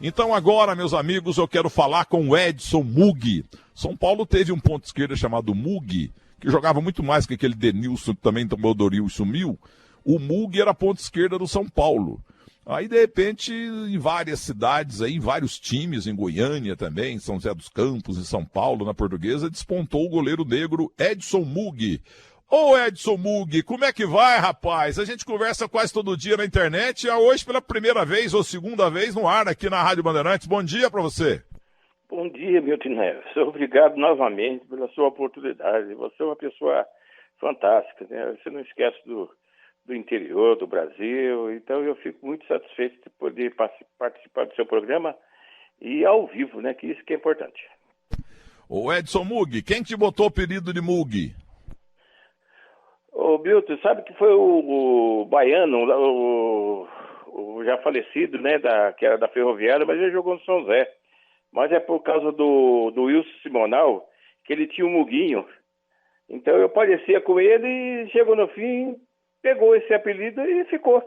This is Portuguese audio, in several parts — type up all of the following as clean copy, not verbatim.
Então agora, meus amigos, eu quero falar com o Edson Muggi. São Paulo teve um ponto esquerda chamado Muggi, que jogava muito mais que aquele Denilson, que também tomou Doril e sumiu. O Muggi era ponto esquerda do São Paulo. Aí, de repente, em várias cidades, aí, em vários times, em Goiânia também, em São José dos Campos, em São Paulo, na Portuguesa, despontou o goleiro negro Edson Muggi. Ô Edson Muggi, como é que vai, rapaz? A gente conversa quase todo dia na internet, hoje pela primeira vez ou segunda vez no ar aqui na Rádio Bandeirantes. Bom dia pra você. Bom dia, Milton Neves. Obrigado novamente pela sua oportunidade. Você é uma pessoa fantástica, né? Você não esquece do interior do Brasil, então eu fico muito satisfeito de poder participar do seu programa e ao vivo, né? Que isso que é importante. Ô Edson Muggi, quem te botou o apelido de Muggi? Ô Milton, sabe que foi o baiano, o já falecido, né? Que era da Ferroviária, mas ele jogou no São José. Mas é por causa do Wilson Simonal, que ele tinha um muguinho. Então eu parecia com ele e chegou no fim, pegou esse apelido e ficou.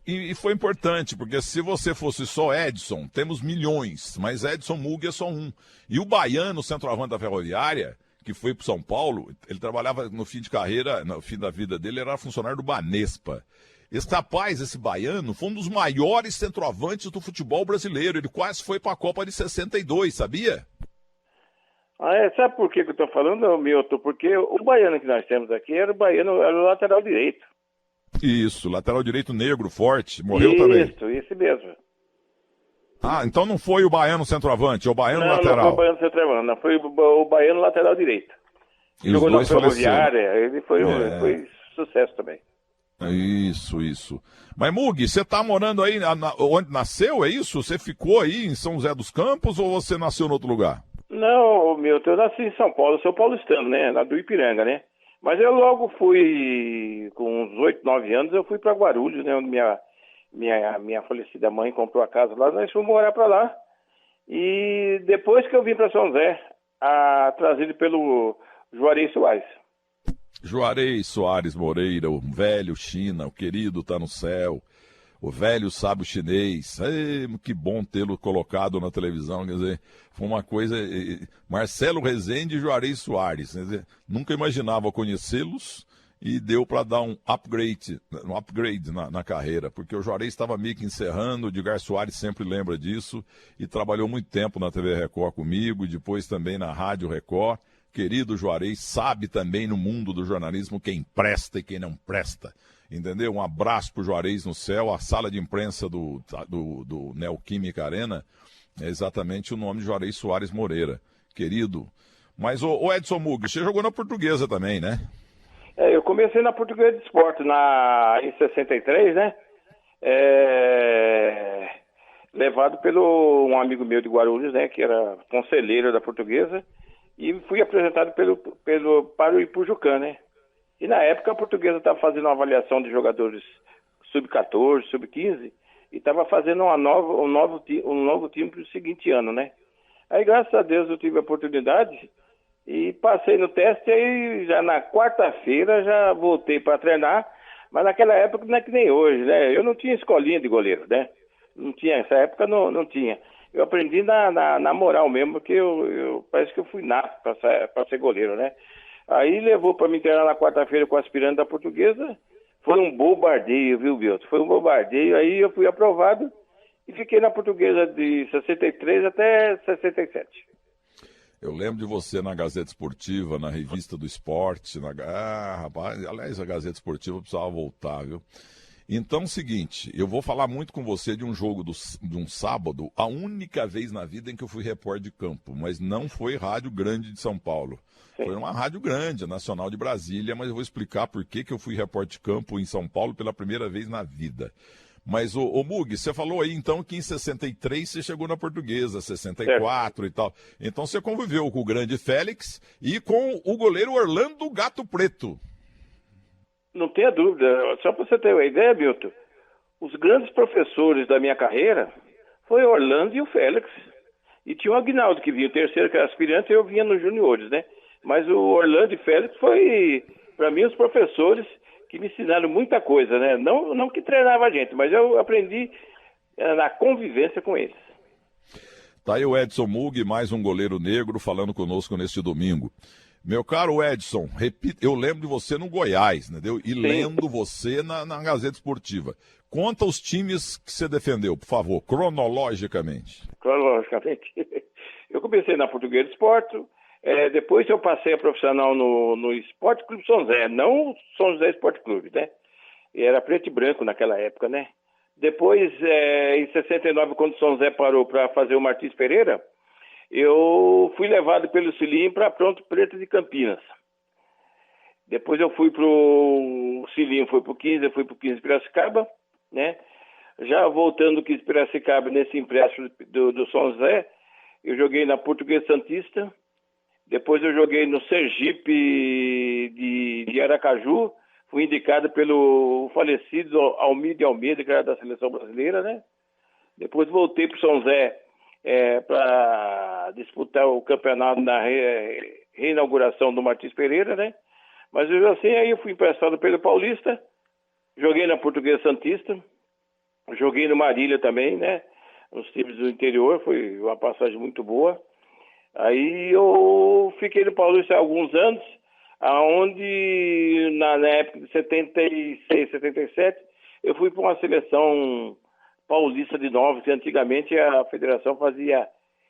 E foi importante, porque se você fosse só Edson, temos milhões, mas Edson Muggi é só um. E o baiano, centroavante da Ferroviária, que foi para São Paulo, ele trabalhava no fim de carreira, no fim da vida dele, era funcionário do Banespa. Esse rapaz, esse baiano, foi um dos maiores centroavantes do futebol brasileiro. Ele quase foi para a Copa de 62, sabia? Sabe por que eu estou falando, Milton? Porque o baiano que nós temos aqui era o lateral direito. Isso, lateral direito negro, forte, morreu também. Isso, esse mesmo. Então não foi o baiano centroavante, é o baiano lateral. Não foi o baiano centroavante, não, foi o baiano lateral direito. E jogou na Ferroviária, ele foi sucesso também. Isso. Mas Muggi, você tá morando aí onde nasceu, é isso? Você ficou aí em São José dos Campos ou você nasceu em outro lugar? Não, Milton, eu nasci em São Paulo, sou paulistano, né, lá do Ipiranga, né? Mas eu logo fui, com uns 8, 9 anos, eu fui para Guarulhos, né, onde minha falecida mãe comprou a casa lá, nós fomos morar para lá. E depois que eu vim para São José, trazido pelo Juarez Soares. Juarez Soares Moreira, o velho China, o querido tá no céu, o velho sábio chinês. Ei, que bom tê-lo colocado na televisão, quer dizer, foi uma coisa... Marcelo Rezende e Juarez Soares, quer dizer, nunca imaginava conhecê-los e deu para dar um upgrade na carreira, porque o Juarez estava meio que encerrando, o Edgar Soares sempre lembra disso e trabalhou muito tempo na TV Record comigo, depois também na Rádio Record. Querido Juarez sabe também no mundo do jornalismo quem presta e quem não presta, entendeu? Um abraço pro Juarez no céu. A sala de imprensa do Neoquímica Arena é exatamente o nome de Juarez Soares Moreira, querido. Mas o Edson Muggi, você jogou na Portuguesa também, né? Eu comecei na Portuguesa de Esporte em 63, né? Levado pelo um amigo meu de Guarulhos, né? Que era conselheiro da Portuguesa. E fui apresentado para o Ipujucã, né? E na época a Portuguesa estava fazendo uma avaliação de jogadores sub-14, sub-15 e estava fazendo um novo time para o seguinte ano, né? Aí graças a Deus eu tive a oportunidade e passei no teste, aí já na quarta-feira já voltei para treinar, mas naquela época não é que nem hoje, né? Eu não tinha escolinha de goleiro, né? Não tinha, nessa época não tinha. Eu aprendi na moral mesmo, porque eu parece que eu fui nato para ser goleiro, né? Aí levou para me treinar na quarta-feira com o aspirante da Portuguesa. Foi um bombardeio, viu, Bilton? Foi um bombardeio. Aí eu fui aprovado e fiquei na Portuguesa de 63 até 67. Eu lembro de você na Gazeta Esportiva, na Revista do Esporte. Rapaz, aliás, a Gazeta Esportiva precisava voltar, viu? Então, é o seguinte, eu vou falar muito com você de um jogo de um sábado, a única vez na vida em que eu fui repórter de campo, mas não foi Rádio Grande de São Paulo. Sim. Foi uma rádio grande, a Nacional de Brasília, mas eu vou explicar por que eu fui repórter de campo em São Paulo pela primeira vez na vida. Mas, ô Muggi, você falou aí então que em 63 você chegou na Portuguesa, 64 e tal. Então você conviveu com o grande Félix e com o goleiro Orlando Gato Preto. Não tenha dúvida. Só para você ter uma ideia, Milton, os grandes professores da minha carreira foi o Orlando e o Félix. E tinha o Aguinaldo, que vinha o terceiro, que era aspirante, e eu vinha nos juniores, né? Mas o Orlando e Félix foi, para mim, os professores que me ensinaram muita coisa, né? Não que treinava a gente, mas eu aprendi na convivência com eles. Tá aí o Edson Mug, mais um goleiro negro, falando conosco neste domingo. Meu caro Edson, eu lembro de você no Goiás, entendeu? E lendo você na Gazeta Esportiva. Conta os times que você defendeu, por favor, cronologicamente. Cronologicamente. Eu comecei na Portuguesa Esporte, depois eu passei a profissional no Esporte Clube São José, não São José Esporte Clube, né? E era preto e branco naquela época, né? Depois, em 69, quando São José parou para fazer o Martins Pereira, eu fui levado pelo Cilim para Pronto Preto de Campinas. Depois eu fui pro Cilim, fui pro 15 Piracicaba, né? Já voltando do 15 Piracicaba, nesse empréstimo do São José, eu joguei na Portuguesa Santista, depois eu joguei no Sergipe de Aracaju, fui indicado pelo falecido Almir de Almeida, que era da seleção brasileira, né? Depois voltei para São José para disputar o campeonato na reinauguração do Martins Pereira, né? Mas eu assim, aí eu fui emprestado pelo Paulista, joguei na Portuguesa Santista, joguei no Marília também, né? Nos times do interior, foi uma passagem muito boa. Aí eu fiquei no Paulista há alguns anos, aonde na época de 76, 77, eu fui para uma seleção paulista de novos, que antigamente a federação fazia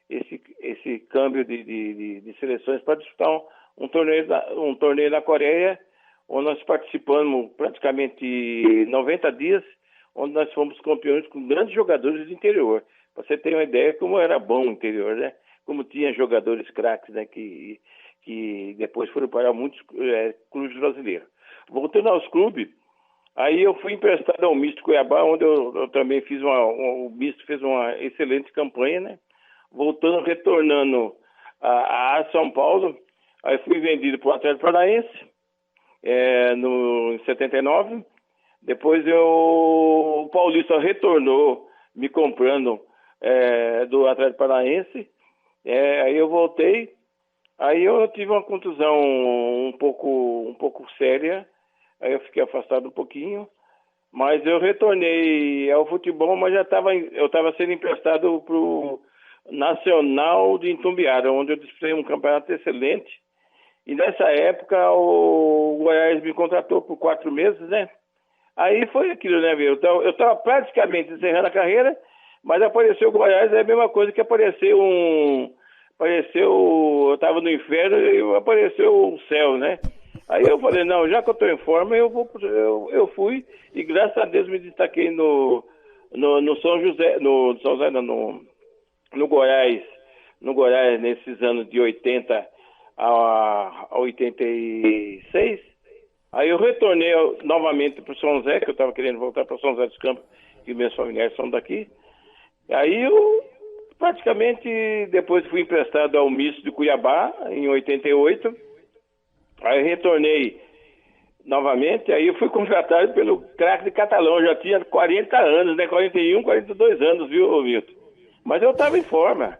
esse câmbio de seleções para disputar um torneio na Coreia, onde nós participamos praticamente 90 dias, onde nós fomos campeões com grandes jogadores do interior. Para você ter uma ideia como era bom o interior, né? Como tinha jogadores craques, né? Que depois foram para muitos clubes brasileiros. Voltando aos clubes, aí eu fui emprestado ao Misto Cuiabá, onde eu também fiz o Misto fez uma excelente campanha, né? Retornando a São Paulo, aí fui vendido para o Atlético Paranaense, em 79. Depois o Paulista retornou me comprando do Atlético Paranaense. Aí eu voltei. Aí eu tive uma contusão um pouco séria, aí eu fiquei afastado um pouquinho, mas eu retornei ao futebol, mas eu estava sendo emprestado para o Nacional de Itumbiara, onde eu disputei um campeonato excelente, e nessa época o Goiás me contratou por 4 meses, né? Aí foi aquilo, né, viu? Eu estava praticamente encerrando a carreira, mas apareceu o Goiás, é a mesma coisa que apareceu eu estava no inferno e apareceu o céu, né? Aí eu falei, não, já que eu estou em forma, eu fui e graças a Deus me destaquei no São José, no Goiás, nesses anos de 80 a 86. Aí eu retornei novamente para o São José, que eu estava querendo voltar para São José dos Campos, que meus familiares são daqui. Aí eu praticamente depois fui emprestado ao Misto de Cuiabá, em 88. Aí retornei novamente, aí eu fui contratado pelo craque de Catalão, eu já tinha 40 anos, né? 41, 42 anos, viu, Milton? Mas eu estava em forma.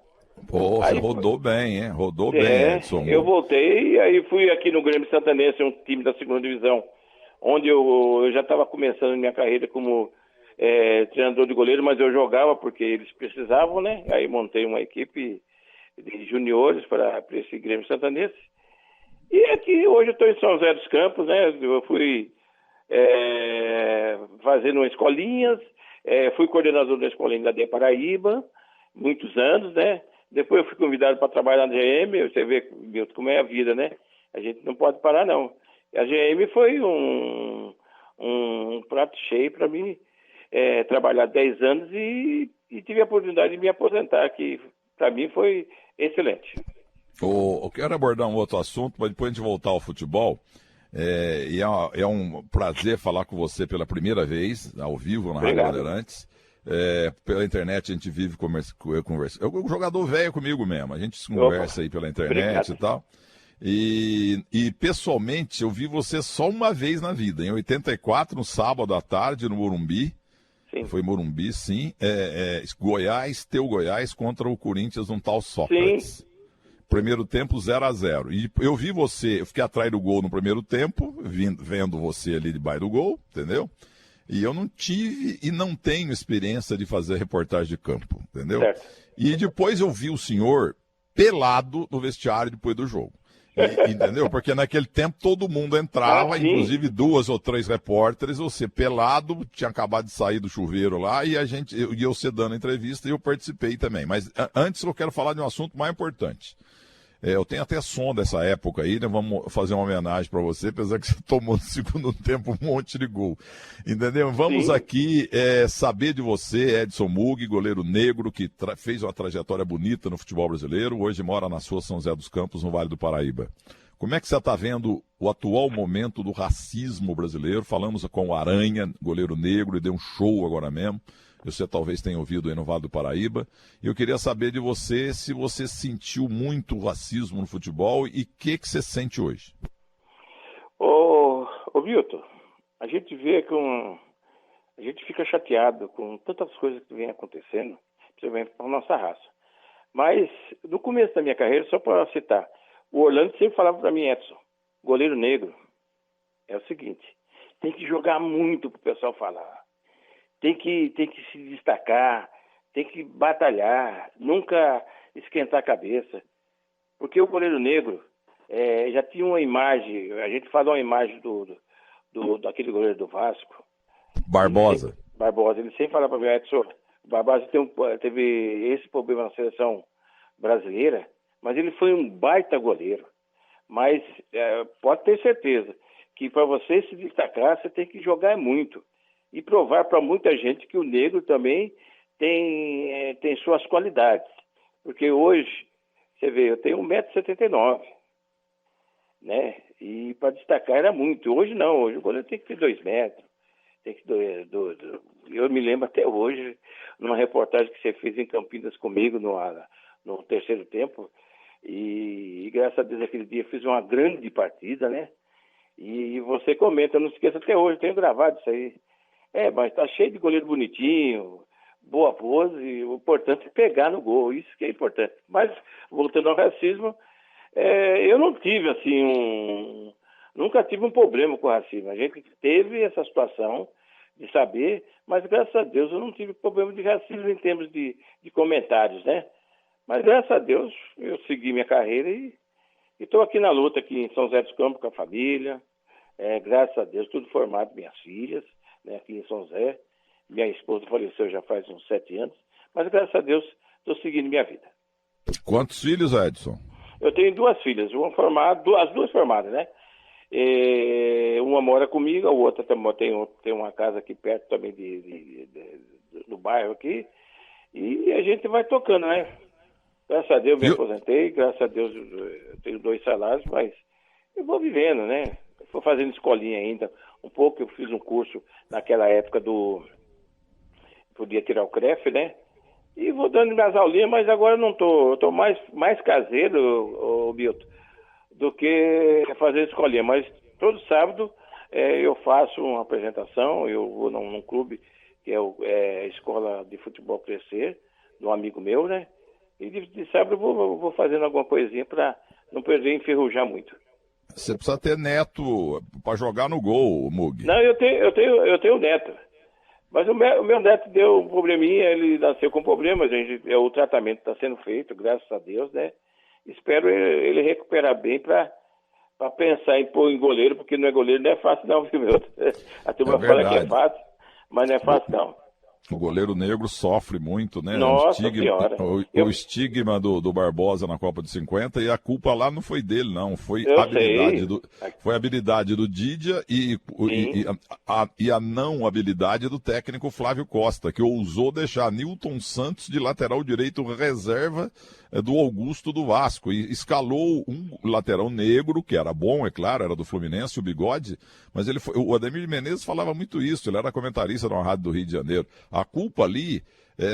Pô, você rodou bem, hein? Rodou bem, Edson. Eu voltei, aí fui aqui no Grêmio Santanense, um time da segunda divisão, onde eu já estava começando minha carreira como treinador de goleiro, mas eu jogava porque eles precisavam, né? Aí montei uma equipe de juniores para esse Grêmio Santanense. E aqui, hoje eu estou em São José dos Campos, né? Eu fui fazendo escolinhas, fui coordenador da escolinha da de Paraíba, muitos anos, né? Depois eu fui convidado para trabalhar na GM, você vê, Milton, como é a vida, né? A gente não pode parar, não. A GM foi um prato cheio para mim, trabalhar 10 anos e tive a oportunidade de me aposentar, que para mim foi excelente. Eu quero abordar um outro assunto, mas depois a gente voltar ao futebol. E é um prazer falar com você pela primeira vez, ao vivo, na Rádio Bandeirantes. Pela internet a gente vive conversa. É um jogador velho comigo mesmo, a gente se conversa aí pela internet e tal. E pessoalmente eu vi você só uma vez na vida, em 84, no sábado à tarde, no Morumbi. Sim. Foi Morumbi, sim. Teu Goiás contra o Corinthians, um tal Sócrates. Sim. Primeiro tempo 0-0. E eu vi você, eu fiquei atrás do gol no primeiro tempo, vendo você ali debaixo do gol, entendeu? E eu não tive e não tenho experiência de fazer reportagem de campo, entendeu? Certo. E depois eu vi o senhor pelado no vestiário depois do jogo. Entendeu? Porque naquele tempo todo mundo entrava, inclusive 2 ou 3 repórteres, você pelado, tinha acabado de sair do chuveiro lá, e eu você dando entrevista e eu participei também. Mas antes eu quero falar de um assunto mais importante. Eu tenho até som dessa época aí, né? Vamos fazer uma homenagem para você, apesar que você tomou no segundo tempo um monte de gol. Entendeu? Vamos aqui saber de você, Edson Muggi, goleiro negro, que fez uma trajetória bonita no futebol brasileiro, hoje mora na sua São José dos Campos, no Vale do Paraíba. Como é que você está vendo o atual momento do racismo brasileiro? Falamos com o Aranha, goleiro negro, e deu um show agora mesmo. Você talvez tenha ouvido aí no Vale do Paraíba. E eu queria saber de você se você sentiu muito racismo no futebol e o que você sente hoje. Ô Milton, a gente vê a gente fica chateado com tantas coisas que vem acontecendo, principalmente com a nossa raça. Mas, no começo da minha carreira, só para citar, o Orlando sempre falava para mim, Edson, goleiro negro, é o seguinte, tem que jogar muito pro pessoal falar. Tem que se destacar, tem que batalhar, nunca esquentar a cabeça. Porque o goleiro negro já tinha uma imagem, a gente falou uma imagem daquele goleiro do Vasco. Barbosa. Ele sempre falava para mim, Edson, o Barbosa teve esse problema na seleção brasileira, mas ele foi um baita goleiro. Mas pode ter certeza que para você se destacar, você tem que jogar muito. E provar para muita gente que o negro também tem suas qualidades. Porque hoje, você vê, eu tenho 1,79 m, né? E para destacar era muito. Hoje não, hoje o goleiro tem que ter 2 metros. Eu me lembro até hoje, numa reportagem que você fez em Campinas comigo no terceiro tempo, e graças a Deus aquele dia eu fiz uma grande partida, né? E você comenta, eu não esqueço até hoje, eu tenho gravado isso aí. Mas tá cheio de goleiro bonitinho, boa pose, e o importante é pegar no gol, isso que é importante. Mas, voltando ao racismo, eu não tive, assim, nunca tive um problema com o racismo. A gente teve essa situação de saber, mas graças a Deus eu não tive problema de racismo em termos de comentários, né? Mas graças a Deus eu segui minha carreira e estou aqui na luta, aqui em São José dos Campos com a família, graças a Deus, tudo formado, minhas filhas, né, aqui em São José. Minha esposa faleceu já faz uns 7 anos, mas graças a Deus estou seguindo minha vida. Quantos filhos, Edson? Eu tenho 2 filhas, as duas formadas, né? Uma mora comigo, a outra tem uma casa aqui perto também do bairro aqui, e a gente vai tocando, né? Graças a Deus me aposentei, graças a Deus eu tenho 2 salários, mas eu vou vivendo, né? Estou fazendo escolinha ainda. Um pouco, eu fiz um curso naquela época podia tirar o CREF, né? E vou dando minhas aulinhas, mas agora não tô. Eu estou mais caseiro, Milton, do que fazer escolinha. Mas todo sábado eu faço uma apresentação, eu vou num clube que é a Escola de Futebol Crescer, de um amigo meu, né? E de sábado eu vou fazendo alguma coisinha para não perder e enferrujar muito. Você precisa ter neto para jogar no gol, Muggi. Não, eu tenho neto. Mas o meu neto deu um probleminha, ele nasceu com problemas, o tratamento está sendo feito, graças a Deus, né? Espero ele recuperar bem para pensar em pôr em goleiro, porque não é fácil não, viu, meu? A turma fala que é fácil, mas não é fácil não. O goleiro negro sofre muito, né? Nossa Senhora. O estigma do Barbosa na Copa de 50, e a culpa lá não foi dele, não. Foi a habilidade do Didia e a não habilidade do técnico Flávio Costa, que ousou deixar Nilton Santos de lateral direito reserva do Augusto do Vasco, e escalou um lateral negro, que era bom, é claro, era do Fluminense, o Bigode, mas o Ademir Menezes falava muito isso, ele era comentarista numa rádio do Rio de Janeiro. A culpa ali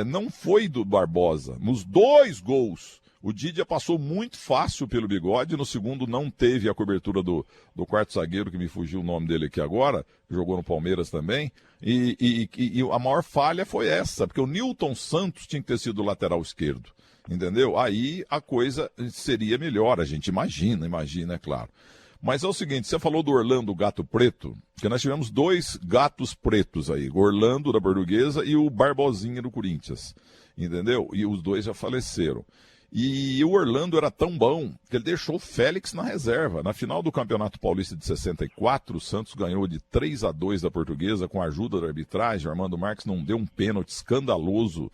não foi do Barbosa. Nos 2 gols, o Didia passou muito fácil pelo Bigode, no segundo não teve a cobertura do quarto zagueiro, que me fugiu o nome dele aqui agora, que jogou no Palmeiras também, e a maior falha foi essa, porque o Nilton Santos tinha que ter sido o lateral esquerdo. Entendeu? Aí a coisa seria melhor, a gente imagina, é claro. Mas é o seguinte, você falou do Orlando Gato Preto, que nós tivemos 2 gatos pretos aí, o Orlando da Portuguesa e o Barbosinha do Corinthians, entendeu? E os 2 já faleceram. E o Orlando era tão bom que ele deixou o Félix na reserva. Na final do Campeonato Paulista de 64, o Santos ganhou de 3-2 da Portuguesa com a ajuda da arbitragem. O Armando Marques não deu um pênalti escandaloso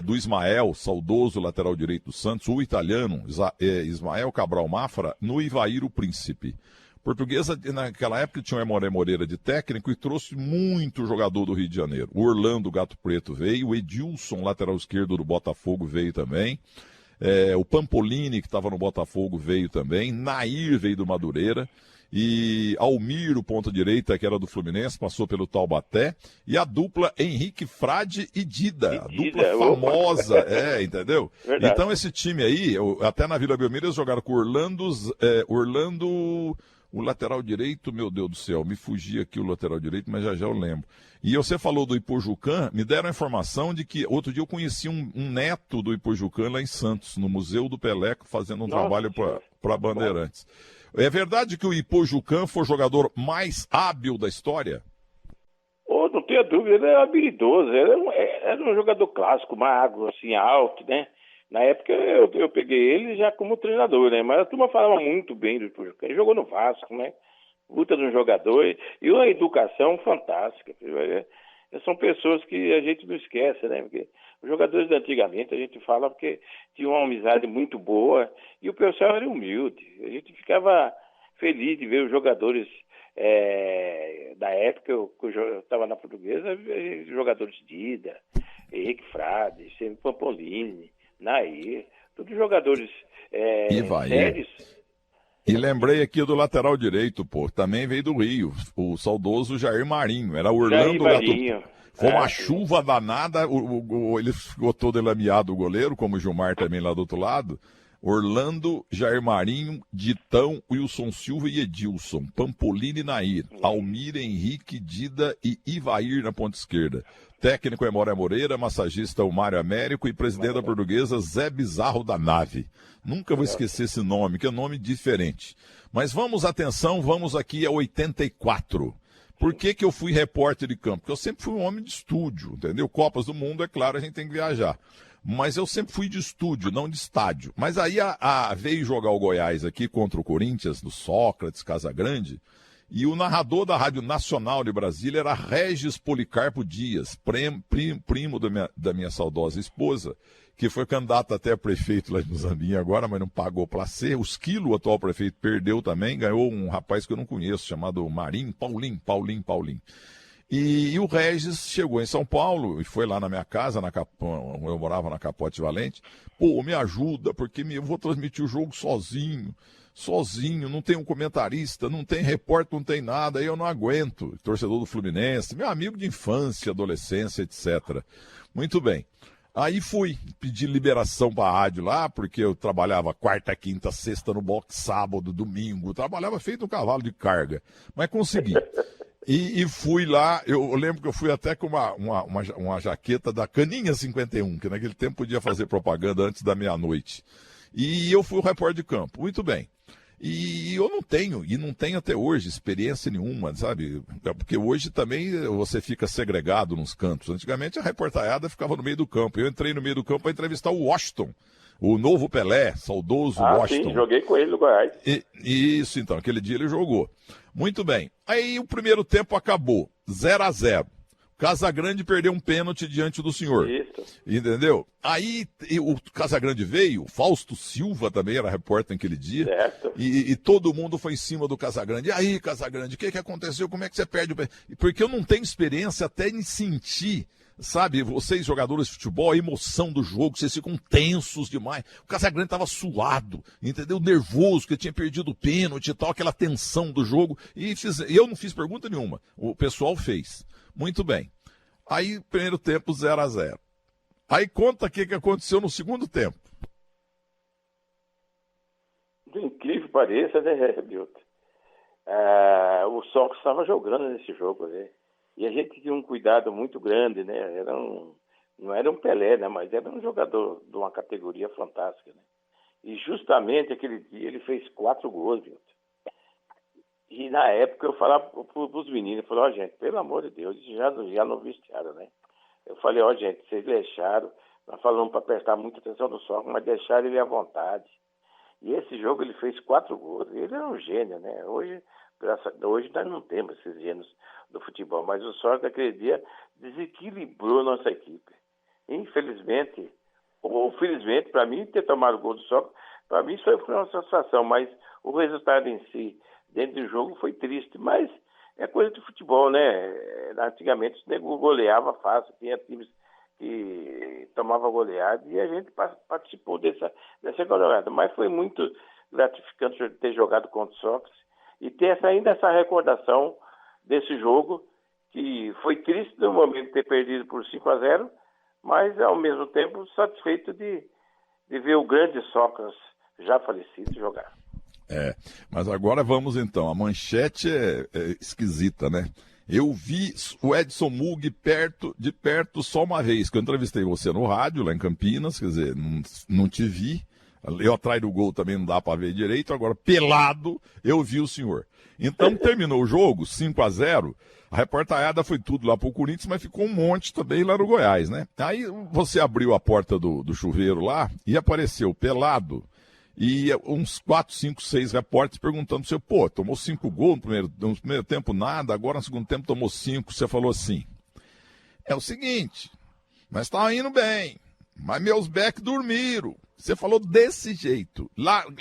do Ismael, saudoso lateral direito do Santos, o italiano Ismael Cabral Mafra, no Ivaíro Príncipe. Portuguesa, naquela época, tinha o Emoré Moreira de técnico e trouxe muito jogador do Rio de Janeiro. O Orlando Gato Preto veio, o Edilson, lateral esquerdo do Botafogo, veio também. O Pampolini, que estava no Botafogo, veio também. Nair veio do Madureira. E Almiro, ponta direita, que era do Fluminense, passou pelo Taubaté. E a dupla Henrique Frade e Dida. A dupla famosa, entendeu? Verdade. Então esse time aí, até na Vila Belmiro, eles jogaram com Orlando, o lateral direito, meu Deus do céu, me fugia aqui o lateral direito, mas já eu lembro. E você falou do Ipojucã, me deram a informação de que outro dia eu conheci um neto do Ipojucã lá em Santos, no Museu do Peleco, fazendo um trabalho para Bandeirantes. É verdade que o Ipojucã foi o jogador mais hábil da história? Não tenho dúvida, ele era habilidoso, era um jogador clássico, magro, assim, alto, né? Na época eu peguei ele já como treinador, né? Mas a turma falava muito bem do Ipojucã. Ele jogou no Vasco, né? Puta de um jogador e uma educação fantástica. São pessoas que a gente não esquece, né? Porque os jogadores de antigamente a gente fala porque tinham uma amizade muito boa e o pessoal era humilde. A gente ficava feliz de ver os jogadores da época que eu estava na Portuguesa, jogadores Dida, Henrique Frade, Pampolini, Nair, todos jogadores sérios. E lembrei aqui do lateral direito, também veio do Rio, o saudoso Jair Marinho, era Orlando Gato. Foi uma chuva danada, ele ficou todo elameado o goleiro, como o Gilmar também lá do outro lado. Orlando, Jair Marinho, Ditão, Wilson Silva e Edilson, Pampolini e Nair, Almir, Henrique, Dida e Ivair na ponta esquerda. Técnico é Emoré Moreira, massagista o Mário Américo e presidente da Portuguesa Zé Bizarro da Nave. Nunca vou esquecer esse nome, que é um nome diferente. Mas vamos aqui a 84. Por que eu fui repórter de campo? Porque eu sempre fui um homem de estúdio, entendeu? Copas do Mundo, é claro, a gente tem que viajar. Mas eu sempre fui de estúdio, não de estádio. Mas aí veio jogar o Goiás aqui contra o Corinthians, no Sócrates, Casagrande, e o narrador da Rádio Nacional de Brasília era Regis Policarpo Dias, primo da minha saudosa esposa, que foi candidato até a prefeito lá de Muzambinho agora, mas não pagou para ser. O Esquilo, o atual prefeito, perdeu também, ganhou um rapaz que eu não conheço, chamado Paulinho. E o Regis chegou em São Paulo e foi lá na minha casa, eu morava na Capote Valente. Me ajuda, porque eu vou transmitir o jogo sozinho, não tem um comentarista, não tem repórter, não tem nada, aí eu não aguento. Torcedor do Fluminense, meu amigo de infância, adolescência, etc. Muito bem. Aí fui pedir liberação para a rádio lá, porque eu trabalhava quarta, quinta, sexta no box, sábado, domingo. Trabalhava feito um cavalo de carga, mas consegui. E fui lá, eu lembro que eu fui até com uma jaqueta da Caninha 51, que naquele tempo podia fazer propaganda antes da meia-noite. E eu fui o repórter de campo. Muito bem. E eu não tenho até hoje experiência nenhuma, sabe? Porque hoje também você fica segregado nos cantos. Antigamente a reportaiada ficava no meio do campo. Eu entrei no meio do campo para entrevistar o Washington, o novo Pelé, saudoso Washington. Sim, joguei com ele no Goiás. Isso, então, aquele dia ele jogou. Muito bem. Aí o primeiro tempo acabou, 0-0. Casagrande perdeu um pênalti diante do senhor. Isso. Entendeu? Aí o Casagrande veio, o Fausto Silva também era repórter naquele dia. Certo. E todo mundo foi em cima do Casagrande. E aí, Casagrande, o que aconteceu? Como é que você perde o pênalti? Porque eu não tenho experiência até em sentir, sabe, vocês jogadores de futebol, a emoção do jogo, vocês ficam tensos demais. O Casagrande estava suado, entendeu? Nervoso, que tinha perdido o pênalti e tal, aquela tensão do jogo. E eu não fiz pergunta nenhuma. O pessoal fez. Muito bem. Aí, primeiro tempo, 0-0. Aí conta o que aconteceu no segundo tempo. Do incrível pareça, né, Milton? O Sócrates estava jogando nesse jogo, né? E a gente tinha um cuidado muito grande, né? Não era um Pelé, né? Mas era um jogador de uma categoria fantástica, né? E justamente aquele dia ele fez 4 gols, Milton. E na época eu falava pros meninos, eu falei, gente, pelo amor de Deus, já não vestiaram, né? Eu falei, gente, vocês deixaram, nós falamos para prestar muita atenção no soccer, mas deixaram ele à vontade. E esse jogo ele fez 4 gols, ele é um gênio, né? Hoje nós não temos esses gênios do futebol, mas o soccer aquele dia desequilibrou nossa equipe. Infelizmente, ou felizmente, para mim, ter tomado o gol do soccer, para mim isso foi uma satisfação, mas o resultado em si, dentro do jogo, foi triste, mas é coisa de futebol, né? Antigamente o nego goleava fácil, tinha times que tomava goleada e a gente participou dessa goleada. Mas foi muito gratificante ter jogado contra o Sócrates e ter ainda essa recordação desse jogo, que foi triste no momento de ter perdido por 5-0, mas ao mesmo tempo satisfeito de ver o grande Sócrates já falecido jogar. Mas agora vamos então, a manchete é esquisita, né? Eu vi o Edson Mug de perto só uma vez, que eu entrevistei você no rádio, lá em Campinas, quer dizer, não te vi, eu atrás do gol também não dá para ver direito, agora pelado eu vi o senhor. Então terminou o jogo, 5-0, a reportagem foi tudo lá pro Corinthians, mas ficou um monte também lá no Goiás, né? Aí você abriu a porta do chuveiro lá e apareceu pelado, e uns 4, 5, 6 repórteres perguntando pro senhor, tomou 5 gols no primeiro tempo nada, agora no segundo tempo tomou 5. Você falou assim, é o seguinte, mas tá indo bem, mas meus backs dormiram. Você falou desse jeito,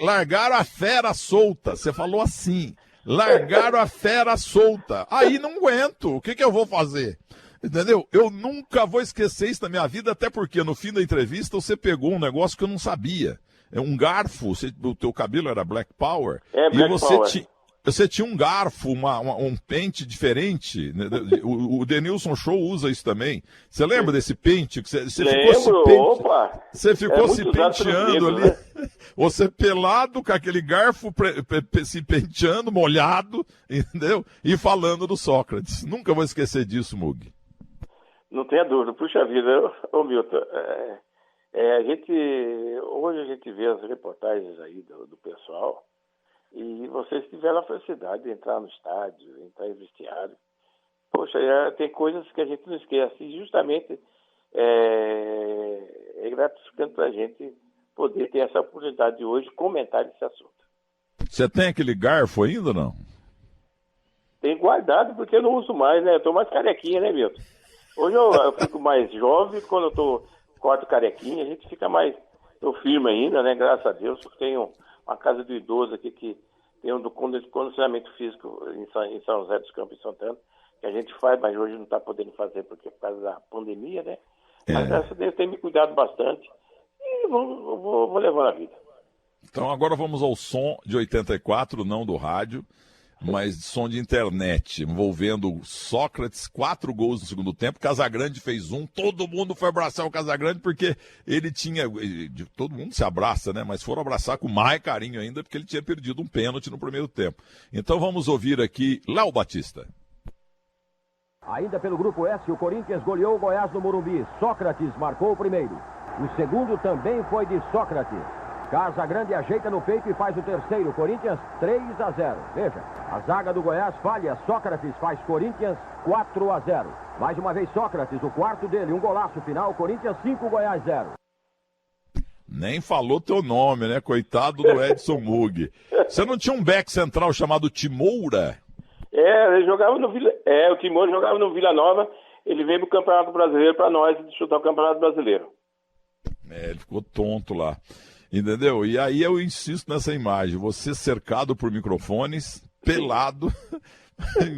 largaram a fera solta, você falou assim, largaram a fera solta, aí não aguento, o que eu vou fazer? Entendeu? Eu nunca vou esquecer isso na minha vida, até porque no fim da entrevista você pegou um negócio que eu não sabia. É um garfo, o teu cabelo era Black Power, Black Power. Você tinha um garfo, um pente diferente, né? O Denilson Show usa isso também. Você lembra desse pente? Você ficou se penteando ali, né? Você pelado com aquele garfo se penteando, molhado, entendeu? E falando do Sócrates. Nunca vou esquecer disso, Mug. Não tenha dúvida. Puxa vida, Milton, hoje a gente vê as reportagens aí do pessoal e vocês tiveram a felicidade de entrar no estádio, entrar em vestiário. Poxa, tem coisas que a gente não esquece e justamente é gratificante para a gente poder ter essa oportunidade de hoje comentar esse assunto. Você tem aquele garfo ainda ou não? Tenho guardado porque eu não uso mais, né? Eu tô mais carequinha, né, Milton? Hoje eu fico mais jovem, quando eu corto carequinha, a gente fica mais... Tô firme ainda, né? Graças a Deus. Tenho uma casa do idoso aqui que tem um condicionamento físico em São José dos Campos, em Santana, que a gente faz, mas hoje não está podendo fazer porque por causa da pandemia, né? Mas graças a Deus tem me cuidado bastante e vou levando a vida. Então agora vamos ao som de 84, não do rádio, mas som de internet, envolvendo Sócrates, 4 gols no segundo tempo, Casagrande fez 1, todo mundo foi abraçar o Casagrande porque ele tinha, todo mundo se abraça, né, mas foram abraçar com mais carinho ainda porque ele tinha perdido um pênalti no primeiro tempo. Então vamos ouvir aqui Léo Batista. Ainda pelo grupo S, o Corinthians goleou o Goiás no Morumbi, Sócrates marcou o primeiro, o segundo também foi de Sócrates. Casagrande ajeita no peito e faz o terceiro. Corinthians 3-0. Veja, a zaga do Goiás falha. Sócrates faz Corinthians 4-0. Mais uma vez Sócrates, o quarto dele. Um golaço final. Corinthians 5, Goiás 0. Nem falou teu nome, né? Coitado do Edson Mug. Você não tinha um back central chamado Timoura? Ele jogava no Vila... o Timoura jogava no Vila Nova. Ele veio pro Campeonato Brasileiro para nós disputar o Campeonato Brasileiro. Ele ficou tonto lá. Entendeu? E aí eu insisto nessa imagem, você cercado por microfones, pelado,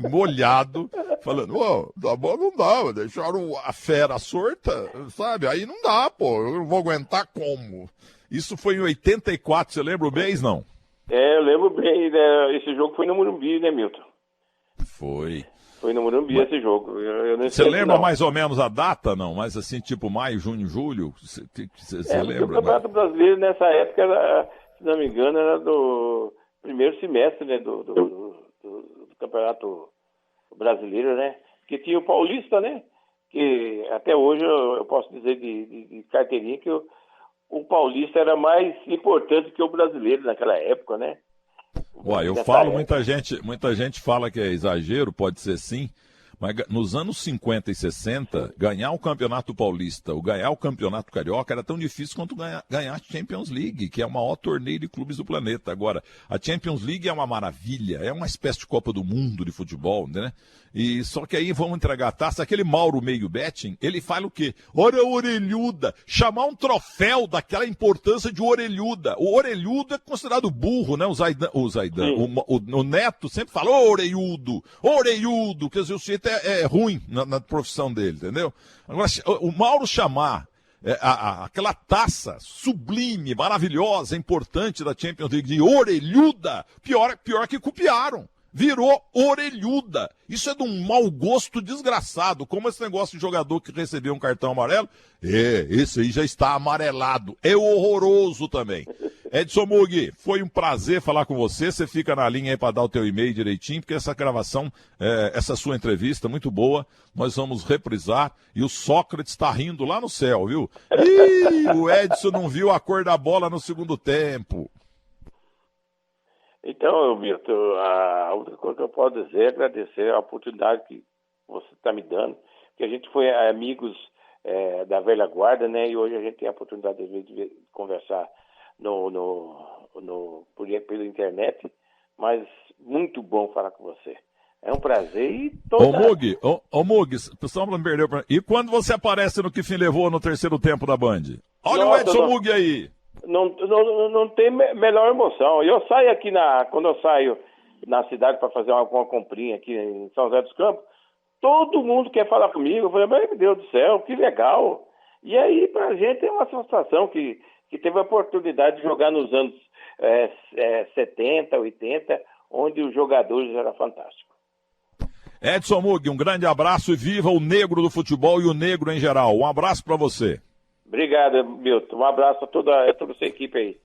molhado, falando, tá bom, não dá, deixaram a fera sorta, sabe? Aí não dá, eu não vou aguentar como. Isso foi em 84, você lembra o mês, não? Eu lembro bem, né? Esse jogo foi no Morumbi, né, Milton? Foi no Morumbi esse jogo. Você lembra mais ou menos a data, não? Mas assim, tipo maio, junho, julho? Você lembra? O Campeonato Brasileiro nessa época, se não me engano, era do primeiro semestre, né, do Campeonato Brasileiro, né? Que tinha o Paulista, né? Que até hoje eu posso dizer de carteirinha que o Paulista era mais importante que o brasileiro naquela época, né? Ué, eu falo, muita gente fala que é exagero, pode ser sim, mas nos anos 50 e 60, ganhar o Campeonato Paulista ou ganhar o Campeonato Carioca era tão difícil quanto ganhar a Champions League, que é o maior torneio de clubes do planeta. Agora, a Champions League é uma maravilha, é uma espécie de Copa do Mundo de futebol, né? E só que aí vão entregar a taça, aquele Mauro Meio Betting, ele fala o quê? Ora, orelhuda, chamar um troféu daquela importância de orelhuda. O orelhudo é considerado burro, né? O Neto sempre fala, orelhudo, quer dizer, o sujeito é ruim na profissão dele, entendeu? Agora, o Mauro chamar aquela taça sublime, maravilhosa, importante da Champions League de orelhuda, pior que copiaram. Virou orelhuda. Isso é de um mau gosto desgraçado. Como esse negócio de jogador que recebeu um cartão amarelo. Esse aí já está amarelado. É horroroso também. Edson Mug, foi um prazer falar com você. Você fica na linha aí para dar o teu e-mail direitinho, porque essa gravação, essa sua entrevista, muito boa. Nós vamos reprisar. E o Sócrates está rindo lá no céu, viu? Ih, o Edson não viu a cor da bola no segundo tempo. Então, Milton, a outra coisa que eu posso dizer é agradecer a oportunidade que você está me dando, que a gente foi amigos da velha guarda, né? E hoje a gente tem a oportunidade de conversar pela internet, mas muito bom falar com você. É um prazer e Ô Mug, só não perdeu. E quando você aparece no Que Fim Levou no terceiro tempo da Band? Olha o Edson Mug aí. Não tem melhor emoção. Eu saio aqui quando eu saio na cidade para fazer uma comprinha aqui em São José dos Campos, todo mundo quer falar comigo. Eu falei, meu Deus do céu, que legal. E aí, pra gente é uma sensação que teve a oportunidade de jogar nos anos 70, 80, onde os jogadores eram fantásticos. Edson Mug, um grande abraço e viva o negro do futebol e o negro em geral. Um abraço para você. Obrigado, Milton. Um abraço a toda a sua equipe aí.